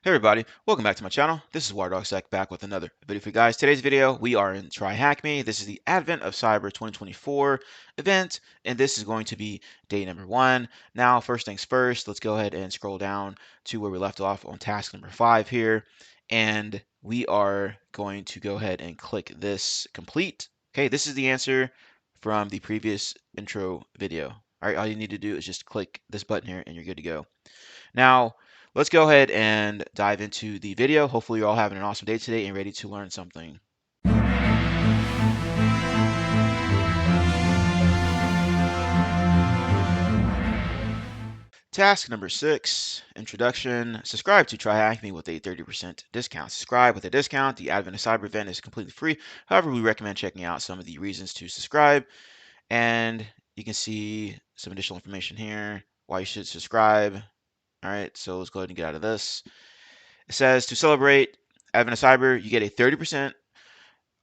Hey everybody, welcome back to my channel. This is WireDogSec back with another video for you guys. Today's video, we are in TryHackMe. This is the Advent of Cyber 2024 event, and this is going to be day number 1. Now, first things first, let's go ahead and scroll down to where we left off on task number 5 here, and we are going to go ahead and click this complete. Okay, this is the answer from the previous intro video. All right, all you need to do is just click this button here and you're good to go. Now, let's go ahead and dive into the video. Hopefully you're all having an awesome day today and ready to learn something. Task number 6, introduction. Subscribe to TryHackMe with a 30% discount. Subscribe with a discount. The Advent of Cyber event is completely free. However, we recommend checking out some of the reasons to subscribe. And you can see some additional information here, why you should subscribe. All right, so let's go ahead and get out of this. It says to celebrate Advent of Cyber, you get a 30%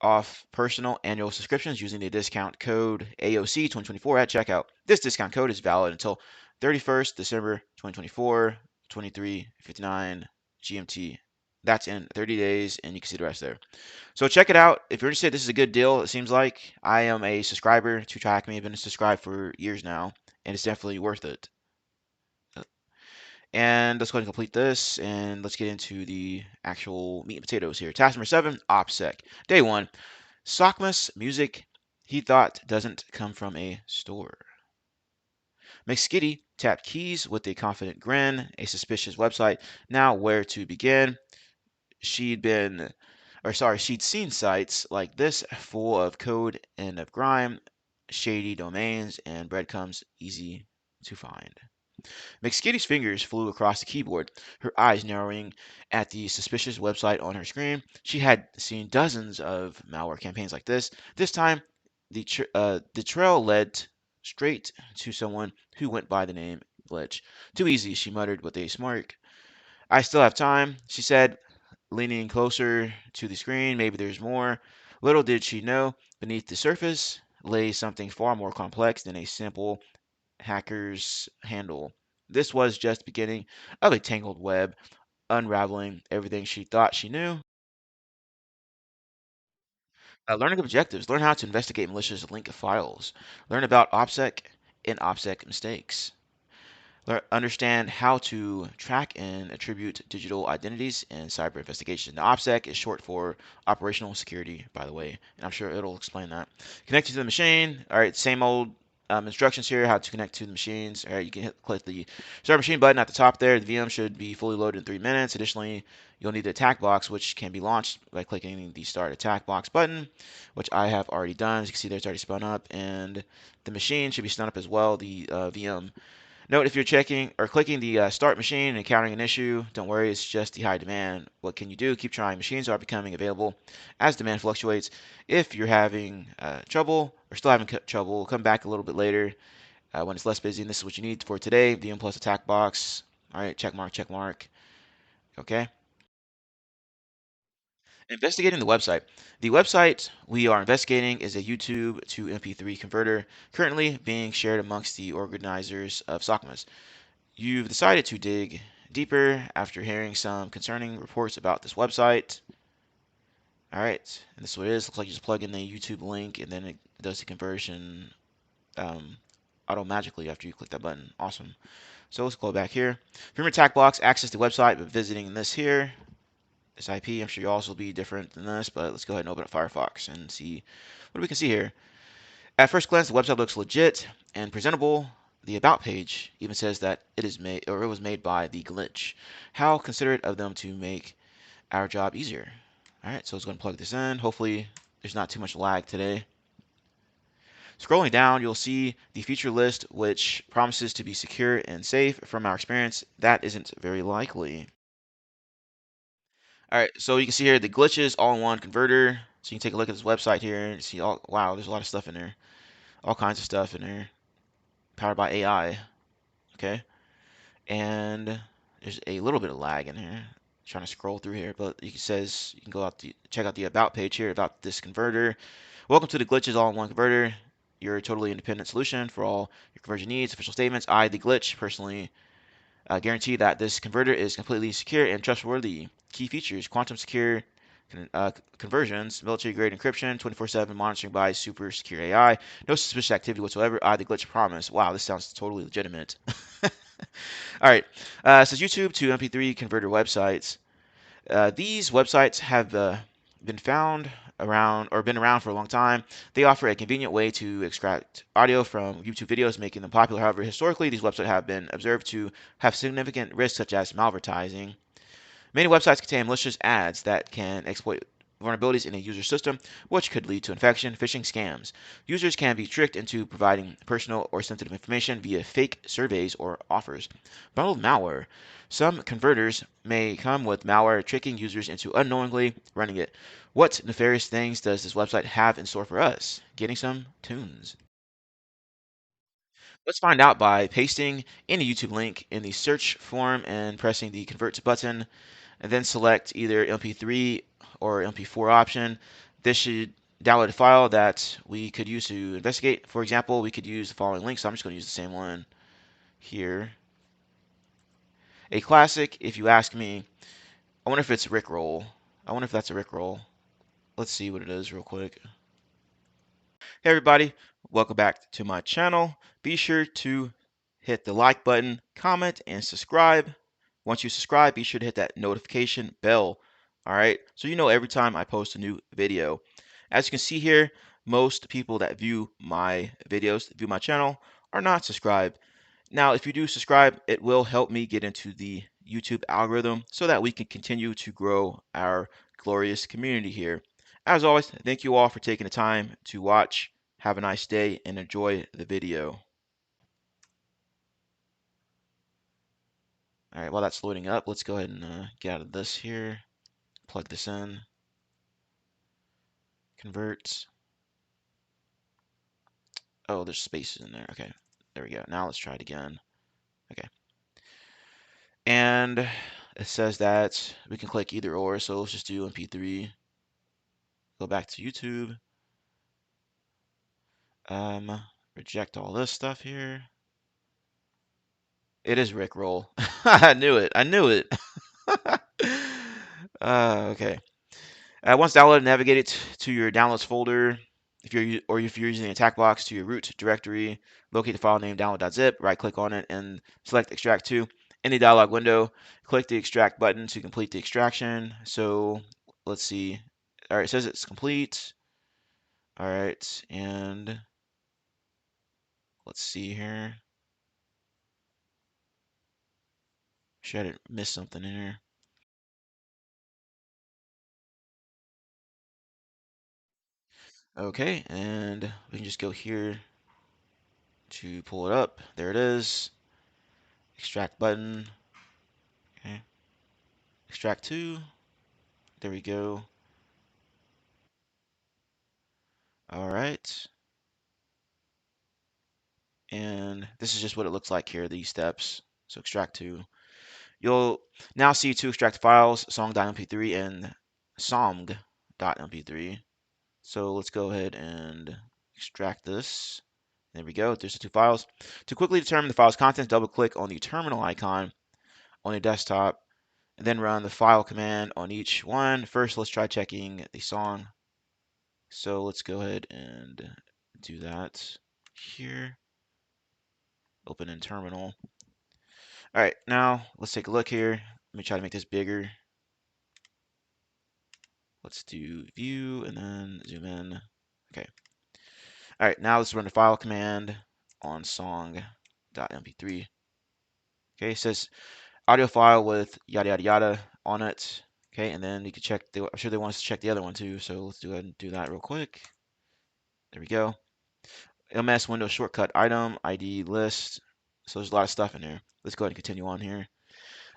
off personal annual subscriptions using the discount code AOC 2024 at checkout. This discount code is valid until 31st December 2024, 23:59 GMT. That's in 30 days, and you can see the rest there. So check it out. If you're interested, this is a good deal, it seems like. I am a subscriber to TryHackMe. I've been subscribed for years now, and it's definitely worth it. And let's go ahead and complete this, and let's get into the actual meat and potatoes here. Task number 7, OPSEC. Day 1. Sockmas music he thought doesn't come from a store. McSkitty tapped keys with a confident grin, a suspicious website. Now where to begin? She'd seen sites like this full of code and of grime, shady domains, and breadcrumbs easy to find. McSkitty's fingers flew across the keyboard, her eyes narrowing at the suspicious website on her screen. She had seen dozens of malware campaigns like this. This time, the trail led straight to someone who went by the name Glitch. Too easy, she muttered with a smirk. I still have time, she said, leaning closer to the screen. Maybe there's more. Little did she know, beneath the surface lay something far more complex than a simple hacker's handle. This was just the beginning of a tangled web, unraveling everything she thought she knew. Learning objectives. Learn how to investigate malicious link files. Learn about OPSEC and OPSEC mistakes. Understand how to track and attribute digital identities in cyber investigation. The OPSEC is short for operational security, by the way, and I'm sure it'll explain that. Connecting to the machine. All right, same old instructions here, how to connect to the machines. All right, you can click the start machine button at the top there. The VM should be fully loaded in 3 minutes. Additionally, you'll need the attack box, which can be launched by clicking the start attack box button, which I have already done. As you can see there, it's already spun up, and the machine should be spun up as well, the VM. Note if you're checking or clicking the start machine and encountering an issue, don't worry, it's just the high demand. What can you do? Keep trying. Machines are becoming available as demand fluctuates. If you're having trouble or still having trouble, come back a little bit later when it's less busy. And this is what you need for today. VM plus attack box. All right, check mark, check mark. Okay. Investigating the website. The website we are investigating is a YouTube to MP3 converter currently being shared amongst the organizers of Sockmas. You've decided to dig deeper after hearing some concerning reports about this website. All right, and this is what it is. Looks like you just plug in the YouTube link and then it does the conversion auto-magically after you click that button. Awesome. So let's go back here. From your attack box, access the website by visiting this here. This IP, I'm sure you'll also be different than this, but let's go ahead and open up Firefox and see what we can see here. At first glance, the website looks legit and presentable. The About page even says that it is made, or it was made by the Glitch. How considerate of them to make our job easier. All right, so let's go and plug this in. Hopefully, there's not too much lag today. Scrolling down, you'll see the feature list, which promises to be secure and safe. From our experience, that isn't very likely. All right, so you can see here the glitches all-in-one converter. So you can take a look at this website here and see all, wow, there's a lot of stuff in there. All kinds of stuff in there. Powered by AI. Okay. And there's a little bit of lag in here. Trying to scroll through here, but it says you can go out to check out the about page here about this converter. Welcome to the glitches all-in-one converter, your totally independent solution for all your conversion needs. Official statements. I, the glitch, personally Guarantee that this converter is completely secure and trustworthy. Key features: quantum secure conversions, military grade encryption, 24/7 monitoring by super secure AI, no suspicious activity whatsoever. The glitch promise. Wow, this sounds totally legitimate. All right, says YouTube to MP3 converter websites. These websites have been found around or been around for a long time. They offer a convenient way to extract audio from YouTube videos, making them popular. However, historically, these websites have been observed to have significant risks such as malvertising. Many websites contain malicious ads that can exploit vulnerabilities in a user system, which could lead to infection, phishing scams. Users can be tricked into providing personal or sensitive information via fake surveys or offers. Bundled malware. Some converters may come with malware, tricking users into unknowingly running it. What nefarious things does this website have in store for us? Getting some tunes. Let's find out by pasting any YouTube link in the search form and pressing the convert button, and then select either MP3 or MP4 option. This should download a file that we could use to investigate. For example, we could use the following link, so I'm just going to use the same one here. A classic, if you ask me. I wonder if it's Rickroll. I wonder if that's a Rickroll. Let's see what it is real quick. Hey everybody, welcome back to my channel. Be sure to hit the like button, comment, and subscribe. Once you subscribe, be sure to hit that notification bell. All right, so you know every time I post a new video. As you can see here, most people that view my videos, view my channel, are not subscribed. Now, if you do subscribe, it will help me get into the YouTube algorithm so that we can continue to grow our glorious community here. As always, thank you all for taking the time to watch. Have a nice day and enjoy the video. All right, while that's loading up, let's go ahead and get out of this here. Plug this in. Convert. Oh, there's spaces in there. Okay, there we go. Now let's try it again. Okay. And it says that we can click either or, so let's just do MP3. Go back to YouTube. Reject all this stuff here. It is Rickroll. I knew it. I knew it. Okay. Once downloaded, navigate it to your downloads folder. If you're using the attack box, to your root directory, locate the file name download.zip, right click on it and select extract to. In the dialog window, click the extract button to complete the extraction. So let's see. All right, it says it's complete. All right, and let's see here. Sure I didn't miss something in here. Okay, and we can just go here to pull it up. There it is. Extract button. Okay. Extract to. There we go. All right. And this is just what it looks like here, these steps. So extract to. You'll now see two extract files, song.mp3 and song.mp3. So let's go ahead and extract this. There we go. There's the two files. To quickly determine the file's contents, double click on the terminal icon on your desktop and then run the file command on each one. First, let's try checking the song. So let's go ahead and do that here. Open in terminal. All right, now let's take a look here. Let me try to make this bigger. Let's do view and then zoom in. Okay. All right, now let's run the file command on song.mp3. Okay, it says audio file with yada yada yada on it. Okay, and then you can check. I'm sure they want us to check the other one too. So let's go ahead and do that real quick. There we go. MS Windows shortcut item ID list. So there's a lot of stuff in there. Let's go ahead and continue on here.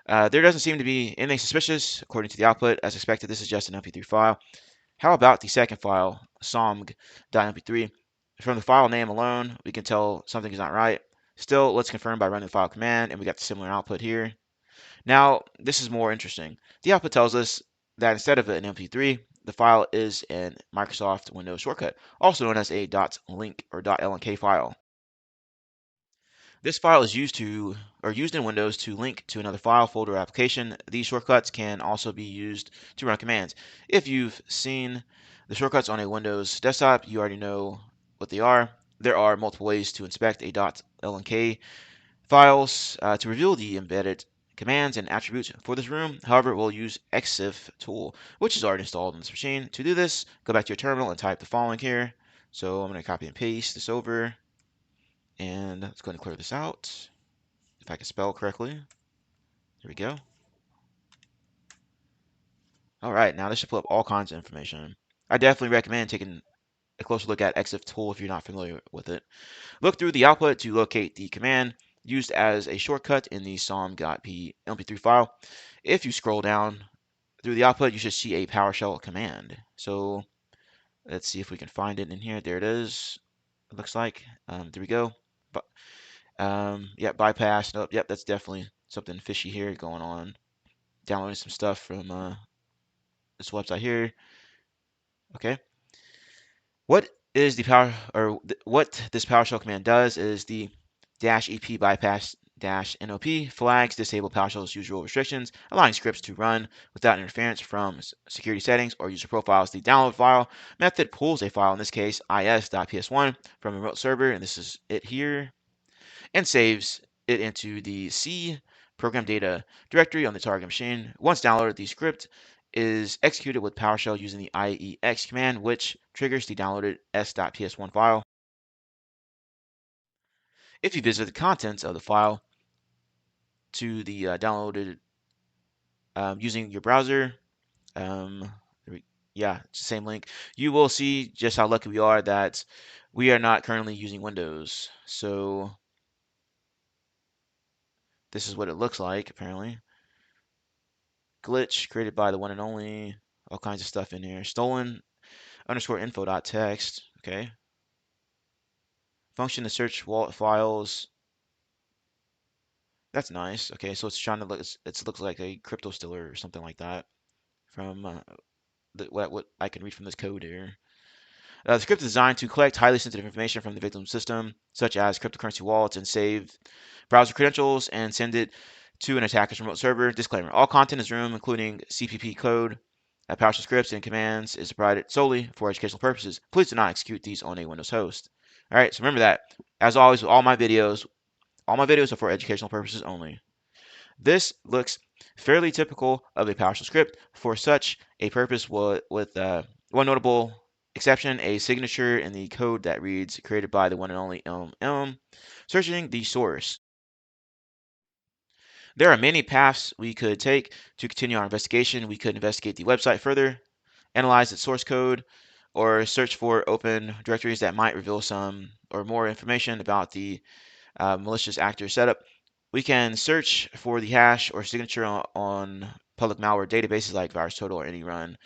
There doesn't seem to be anything suspicious according to the output. As expected, this is just an MP3 file. How about the second file, somg.mp3? From the file name alone, we can tell something is not right. Still, let's confirm by running the file command, and we got the similar output here. Now, this is more interesting. The output tells us that instead of an MP3, the file is an Microsoft Windows shortcut, also known as a .link or .lnk file. This file is used in Windows to link to another file, folder, or application. These shortcuts can also be used to run commands. If you've seen the shortcuts on a Windows desktop, you already know what they are. There are multiple ways to inspect a .lnk files to reveal the embedded commands and attributes for this room. However, we'll use EXIF tool, which is already installed on this machine. To do this, go back to your terminal and type the following here. So I'm going to copy and paste this over, and let's go ahead and clear this out. If I can spell correctly. There we go. All right, now this should pull up all kinds of information. I definitely recommend taking a closer look at EXIF tool if you're not familiar with it. Look through the output to locate the command used as a shortcut in the som.p mp3 file. If you scroll down through the output, you should see a PowerShell command. So let's see if we can find it in here. There it is. It looks like. There we go. But yeah, bypass. Nope. Yep, that's definitely something fishy here going on. Downloading some stuff from this website here. Okay. What is the what this PowerShell command does is the -ep bypass -nop flags disable PowerShell's usual restrictions, allowing scripts to run without interference from security settings or user profiles. The download file method pulls a file, in this case is.ps1, from a remote server, and this is it here, and saves it into the C program data directory on the target machine. Once downloaded, the script is executed with PowerShell using the IEX command, which triggers the downloaded s.ps1 file. If you visit the contents of the file to the downloaded using your browser, um, yeah, it's the same link, you will see just how lucky we are that we are not currently using Windows. So this is what it looks like, apparently. Glitch created by the one and only, all kinds of stuff in here. Stolen underscore info dot text. Okay. Function to search wallet files. That's nice. Okay, so it's trying to look. It looks like a crypto stealer or something like that. From what I can read from this code here. The script is designed to collect highly sensitive information from the victim system, such as cryptocurrency wallets, and save browser credentials and send it to an attacker's remote server. Disclaimer: all content in this room, including CPP code, PowerShell scripts, and commands, is provided solely for educational purposes. Please do not execute these on a Windows host. All right, so remember that. As always, with all my videos are for educational purposes only. This looks fairly typical of a PowerShell script for such a purpose, with one notable exception: a signature in the code that reads created by the one and only LM. Searching the source. There are many paths we could take to continue our investigation. We could investigate the website further, analyze its source code, or search for open directories that might reveal some or more information about the malicious actor setup. We can search for the hash or signature on public malware databases like VirusTotal or AnyRun.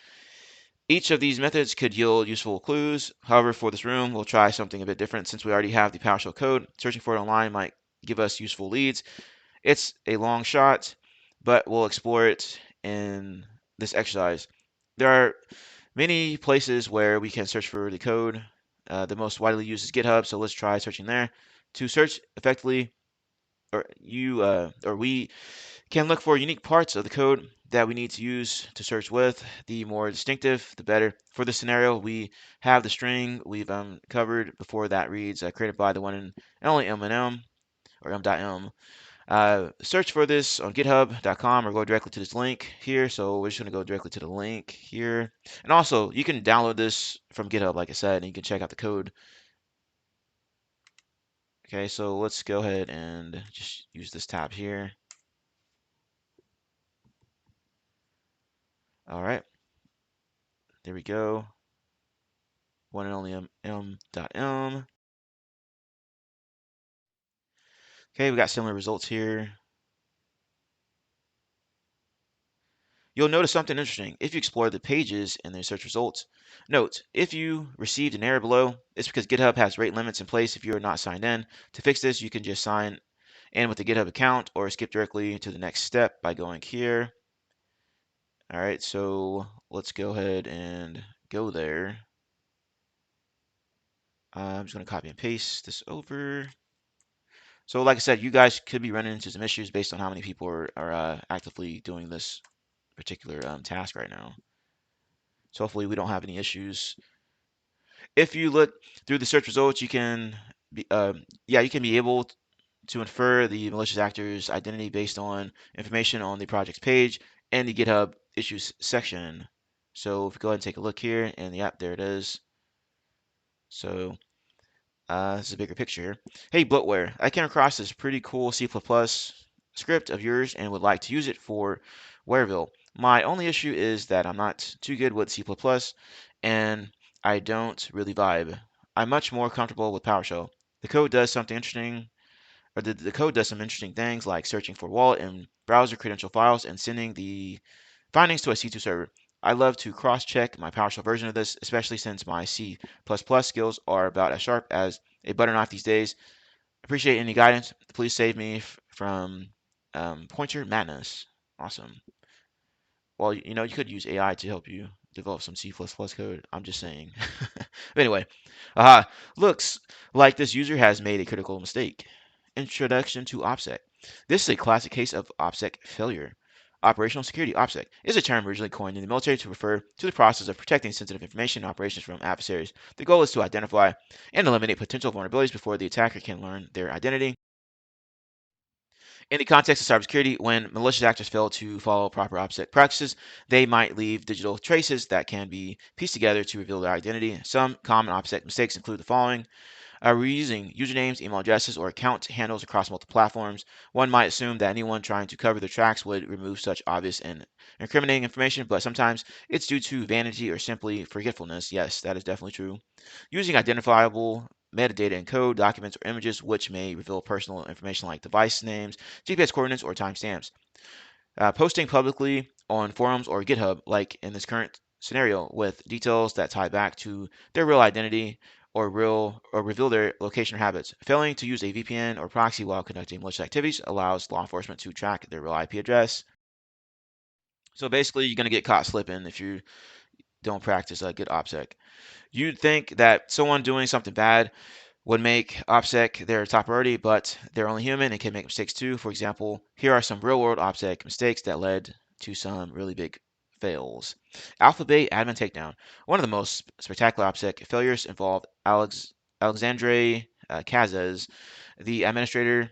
Each of these methods could yield useful clues. However, for this room, we'll try something a bit different since we already have the PowerShell code. Searching for it online might give us useful leads. It's a long shot, but we'll explore it in this exercise. There are many places where we can search for the code. The most widely used is GitHub, so let's try searching there. To search effectively, we can look for unique parts of the code that we need to use to search with. The more distinctive, the better. For this scenario, we have the string we've covered before that reads created by the one and only M&M or M.M. Search for this on github.com or go directly to this link here. So we're just going to go directly to the link here. And also, you can download this from GitHub, like I said, and you can check out the code. Okay, so let's go ahead and just use this tab here. All right, there we go. One and only M.M. Okay, we got similar results here. You'll notice something interesting if you explore the pages in the search results. Note, if you received an error below, it's because GitHub has rate limits in place if you are not signed in. To fix this, you can just sign in with a GitHub account or skip directly to the next step by going here. All right, so let's go ahead and go there. I'm just going to copy and paste this over. So like I said, you guys could be running into some issues based on how many people are actively doing this particular task right now. So hopefully we don't have any issues. If you look through the search results, you can yeah, you can be able to infer the malicious actor's identity based on information on the project's page and the GitHub issues section. So if we go ahead and take a look here, and yep, there it is. So this is a bigger picture. Hey, bloatware, I came across this pretty cool C++ script of yours and would like to use it for Wareville. My only issue is that I'm not too good with C++ and I don't really vibe. I'm much more comfortable with PowerShell. The code does something interesting, or the code does some interesting things like searching for wallet and browser credential files and sending the findings to a C2 server. I love to cross-check my PowerShell version of this, especially since my C++ skills are about as sharp as a butter knife these days. Appreciate any guidance. Please save me from pointer madness. Awesome. Well, you know, you could use AI to help you develop some C++ code. I'm just saying. But anyway, looks like this user has made a critical mistake. Introduction to OPSEC. This is a classic case of OPSEC failure. Operational security OPSEC is a term originally coined in the military to refer to the process of protecting sensitive information and operations from adversaries. The goal is to identify and eliminate potential vulnerabilities before the attacker can learn their identity. In the context of cybersecurity, when malicious actors fail to follow proper OPSEC practices, they might leave digital traces that can be pieced together to reveal their identity. Some common OPSEC mistakes include the following. Reusing usernames, email addresses, or account handles across multiple platforms. One might assume that anyone trying to cover their tracks would remove such obvious and incriminating information, but sometimes it's due to vanity or simply forgetfulness. Yes, that is definitely true. Using identifiable metadata in code, documents, or images which may reveal personal information like device names, GPS coordinates, or timestamps. Posting publicly on forums or GitHub, like in this current scenario, with details that tie back to their real identity or reveal their location or habits. Failing to use a VPN or proxy while conducting malicious activities allows law enforcement to track their real IP address. So basically, you're going to get caught slipping if you don't practice a good OPSEC. You'd think that someone doing something bad would make OPSEC their top priority, but they're only human and can make mistakes too. For example, here are some real world OPSEC mistakes that led to some really big fails. Alphabet admin takedown. One of the most spectacular OPSEC failures involved Alexandre Cazes, the administrator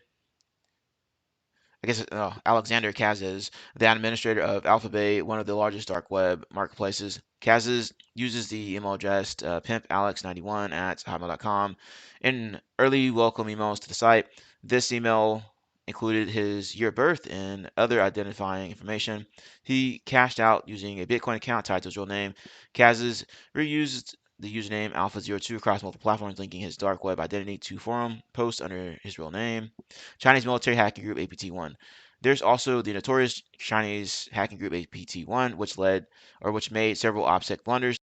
Alexander Kazes, the administrator of Alphabet, one of the largest dark web marketplaces. Kazes uses the email address pimpalex91 at hotmail.com in early welcome emails to the site. This email included his year of birth and other identifying information. He cashed out using a Bitcoin account tied to his real name. Kazes reused the username Alpha02 across multiple platforms, linking his dark web identity to forum posts under his real name. Chinese military hacking group APT1. There's also the notorious Chinese hacking group APT1, which made several OPSEC blunders.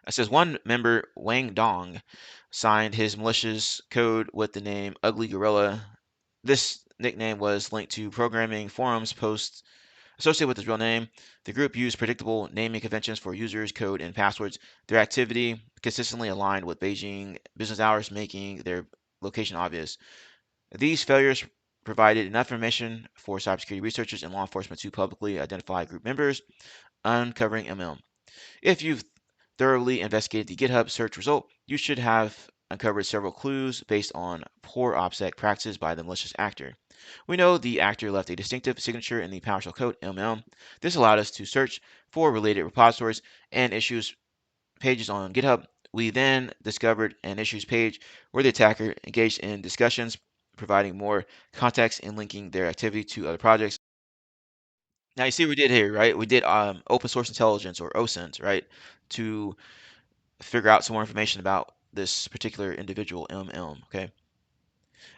It says one member, Wang Dong, signed his malicious code with the name Ugly Gorilla. This nickname was linked to programming forums posts associated with his real name. The group used predictable naming conventions for users, code, and passwords. Their activity consistently aligned with Beijing business hours, making their location obvious. These failures provided enough information for cybersecurity researchers and law enforcement to publicly identify group members, uncovering ML. If you've thoroughly investigated the GitHub search result, you should have uncovered several clues based on poor OPSEC practices by the malicious actor. We know the actor left a distinctive signature in the PowerShell code MM. This allowed us to search for related repositories and issues pages on GitHub. We then discovered an issues page where the attacker engaged in discussions, providing more context and linking their activity to other projects. Now you see what we did here, right? We did open source intelligence or OSINT, right, to figure out some more information about this particular individual MM. Okay.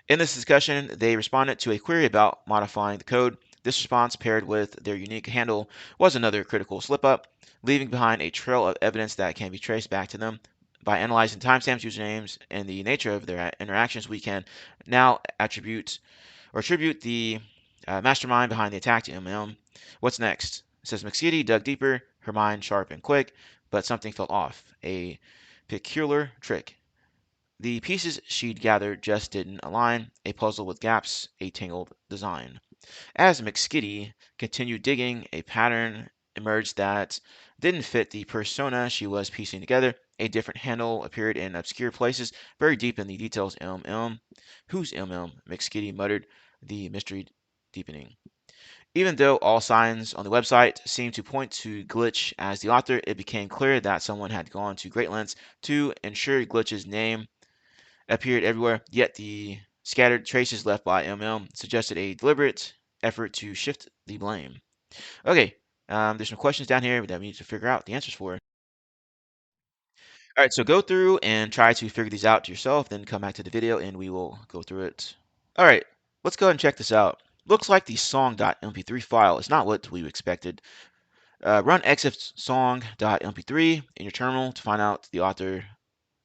In this discussion, they responded to a query about modifying the code. This response, paired with their unique handle, was another critical slip up, leaving behind a trail of evidence that can be traced back to them. By analyzing timestamps, usernames, and the nature of their interactions, we can now attribute the mastermind behind the attack to MM. What's next? It says McCity dug deeper, her mind sharp and quick, but something felt off. A peculiar trick. The pieces she'd gathered just didn't align, a puzzle with gaps, a tangled design. As McSkitty continued digging, a pattern emerged that didn't fit the persona she was piecing together. A different handle appeared in obscure places, buried deep in the details. Who's McSkitty muttered, the mystery deepening. Even though all signs on the website seemed to point to Glitch as the author, it became clear that someone had gone to great lengths to ensure Glitch's name appeared everywhere, yet the scattered traces left by suggested a deliberate effort to shift the blame. Okay, there's some questions down here that we need to figure out the answers for. All right, so go through and try to figure these out yourself, then come back to the video and we will go through it. All right, let's go ahead and check this out. Looks like the song.mp3 file is not what we expected. Run exif song.mp3 in your terminal to find out the author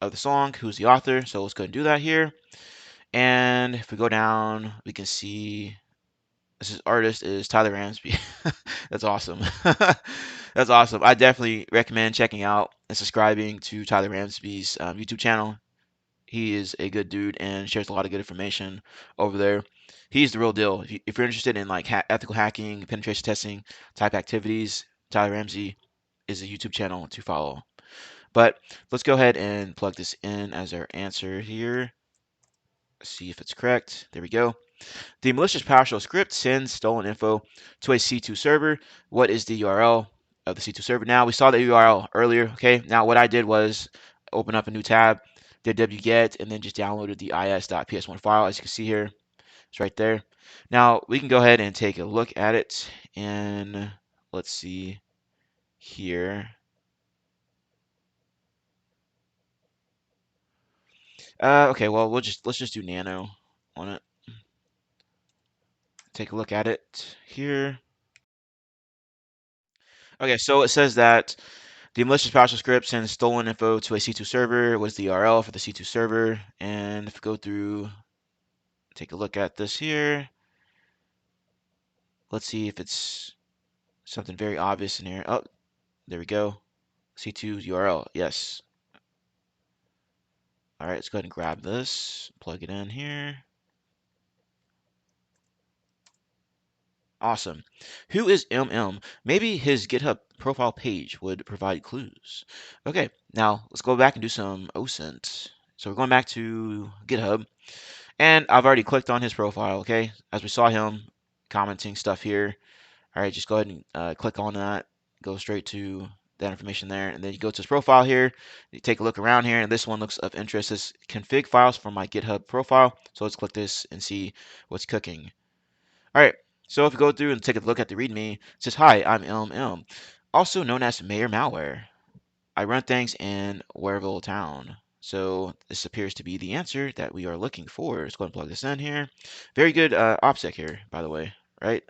of the song, who's the author. So let's go ahead and do that here. And if we go down, we can see this artist is Tyler Ramsby. That's awesome. That's awesome. I definitely recommend checking out and subscribing to Tyler Ramsby's YouTube channel. He is a good dude and shares a lot of good information over there. He's the real deal. If you're interested in like ethical hacking, penetration testing type activities, Tyler Ramsey is a YouTube channel to follow. But let's go ahead and plug this in as our answer here. See if it's correct. There we go. The malicious Powershell script sends stolen info to a C2 server. What is the URL of the C2 server? Now, we saw the URL earlier, okay? Now, what I did was open up a new tab, did wget, and then just downloaded the is.ps1 file. As you can see here, it's right there. Now, we can go ahead and take a look at it, and let's see here. Okay, well, let's just do nano on it. Take a look at it here. Okay, so it says that the malicious PowerShell script sends stolen info to a C2 server. What is the URL for the C2 server? And if we go through, take a look at this here. Let's see if it's something very obvious in here. Oh, there we go. C2 URL. Yes. All right, let's go ahead and grab this, plug it in here. Awesome. Who is Maybe his GitHub profile page would provide clues. Okay, now let's go back and do some OSINT. So we're going back to GitHub. And I've already clicked on his profile, okay? As we saw him commenting stuff here. All right, just go ahead and click on that. Go straight to that information there. And then you go to his profile here. You take a look around here. And this one looks of interest. This config files for my GitHub profile. So let's click this and see what's cooking. All right, so if we go through and take a look at the README, it says, hi, I'm also known as Mayor Malware. I run things in Wareville Town. So this appears to be the answer that we are looking for. Let's go ahead and plug this in here. Very good OPSEC here, by the way, right?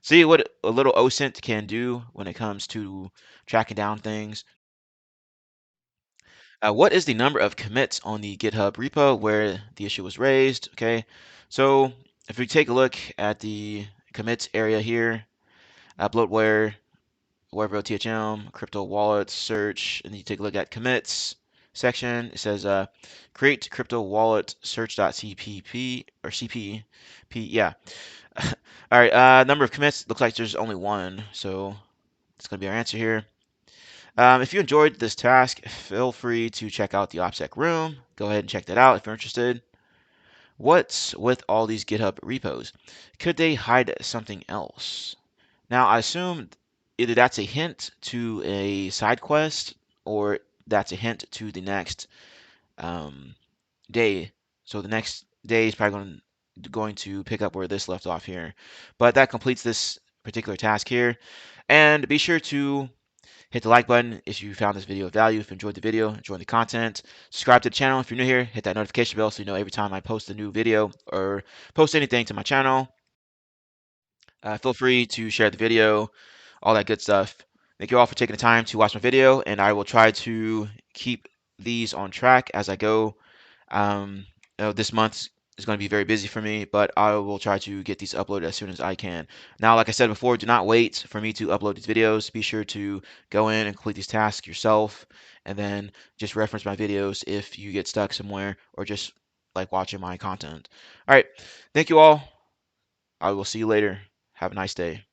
See what a little OSINT can do when it comes to tracking down things. What is the number of commits on the GitHub repo where the issue was raised? Okay, so if we take a look at the commits area here, bloatware, Wareville THM, crypto wallet search, and then you take a look at commits section. It says create crypto wallet search.cpp or cpp. Yeah. All right. Number of commits looks like there's only one, so that's gonna be our answer here. If you enjoyed this task, feel free to check out the OPSEC room. Go ahead and check that out if you're interested. What's with all these GitHub repos? Could they hide something else? Now, I assume either that's a hint to a side quest or that's a hint to the next day. So the next day is probably going to pick up where this left off here. But that completes this particular task here. And be sure to hit the like button if you found this video of value, if you enjoyed the video, enjoyed the content. Subscribe to the channel if you're new here. Hit that notification bell so you know every time I post a new video or post anything to my channel. Feel free to share the video, all that good stuff. Thank you all for taking the time to watch my video, and I will try to keep these on track as I go. This month is going to be very busy for me, but I will try to get these uploaded as soon as I can. Now, like I said before, do not wait for me to upload these videos. Be sure to go in and complete these tasks yourself, and then just reference my videos if you get stuck somewhere or just like watching my content. All right, thank you all. I will see you later. Have a nice day.